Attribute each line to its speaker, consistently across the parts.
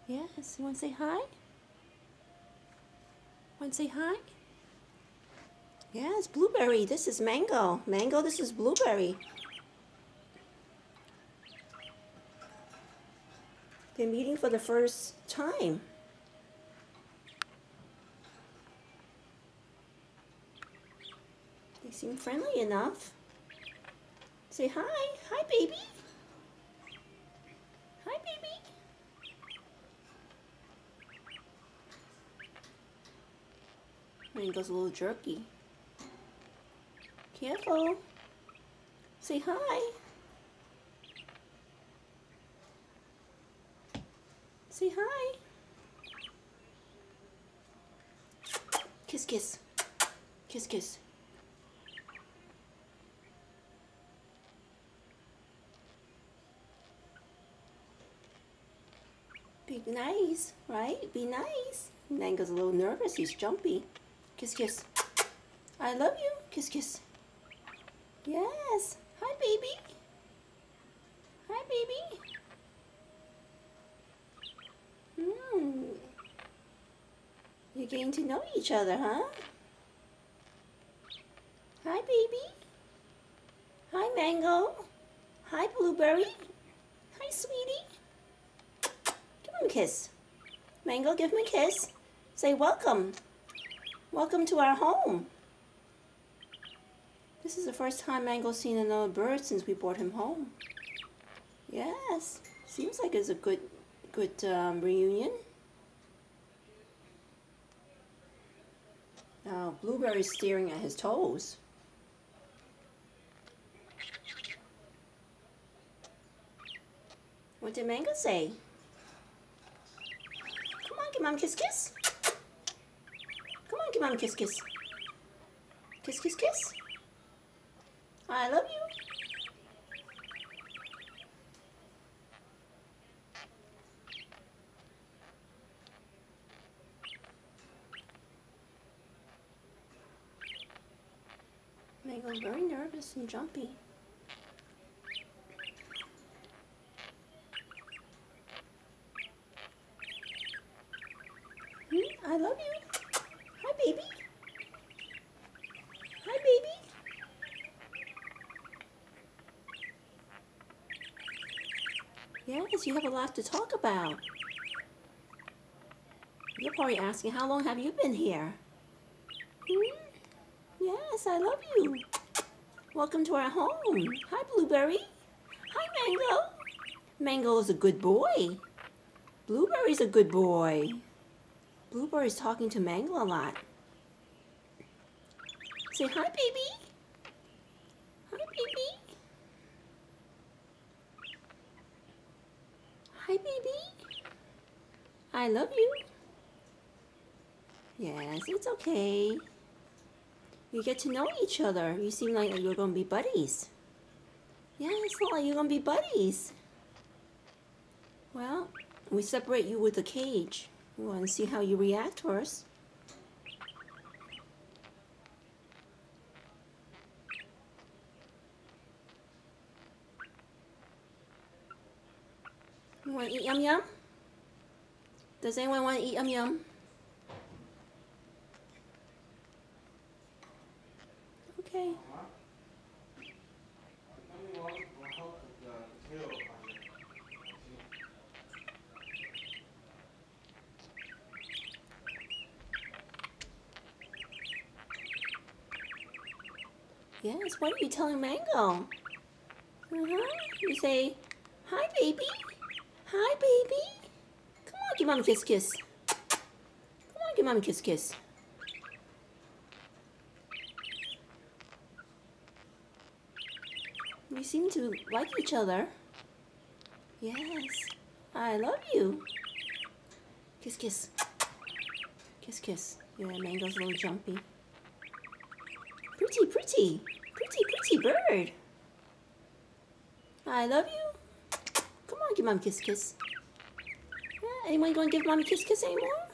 Speaker 1: Yes, you want to say hi? Want to say hi? Yes, blueberry. This is mango. Mango, this is blueberry. They're meeting for the first time. They seem friendly enough. Say hi. Hi, baby. Hi, baby. Mango's a little jerky. Careful. Say hi. Say hi. Kiss, kiss. Kiss, kiss. Be nice, right? Be nice. Mango's a little nervous. He's jumpy. Kiss, kiss. I love you. Kiss, kiss. Yes. Hi, baby. Hi, baby. You're getting to know each other, huh? Hi, baby. Hi, Mango. Hi, Blueberry. Hi, sweetie. Give him a kiss. Mango, give him a kiss. Say welcome. Welcome to our home. This is the first time Mango's seen another bird since we brought him home. Yes. Seems like it's a good reunion. Now, Blueberry's staring at his toes. What did Mango say? Come on, give Mom a kiss, kiss. Come on, give Mom a kiss, kiss. Kiss, kiss, kiss. I love you. Mango's very nervous and jumpy. I love you. Hi, baby. Hi, baby. Yes, you have a lot to talk about. You're probably asking, how long have you been here? Yes, I love you. Welcome to our home. Hi, Blueberry. Hi, Mango. Mango is a good boy. Blueberry's a good boy. Blueberry's talking to Mango a lot. Say hi, baby. Hi, baby. Hi, baby. I love you. Yes, it's okay. You get to know each other. You seem like you're going to be buddies. Yeah, it's not like you're going to be buddies. Well, we separate you with the cage. We want to see how you react first. You want to eat Yum Yum? Does anyone want to eat Yum Yum? Okay. Yes, what are you telling Mango? You say, hi, baby. Hi, baby. Come on, give Mom a kiss, kiss. Come on, give Mom a kiss, kiss. We seem to like each other. Yes, I love you. Kiss, kiss. Kiss, kiss. Yeah, Mango's a little jumpy. Pretty, pretty. Pretty, pretty bird. I love you. Come on, give Mom a kiss, kiss. Yeah, anyone going to give Mom a kiss, kiss anymore?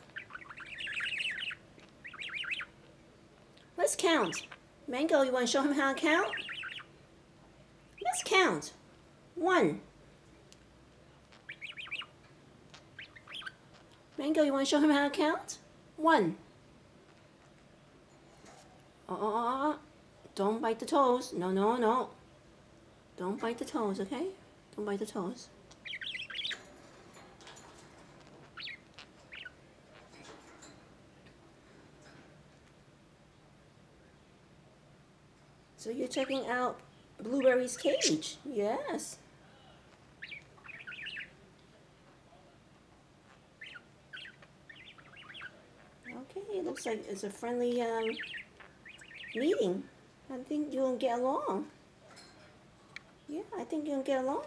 Speaker 1: Let's count. Mango, you want to show him how to count? Let's count. 1, Mango, you want to show him how to count? 1. Don't bite the toes. No, no, no. Don't bite the toes, okay? Don't bite the toes. So you're checking out Blueberry's cage. Yes. Okay, it looks like it's a friendly meeting. I think you'll get along. Yeah, I think you'll get along.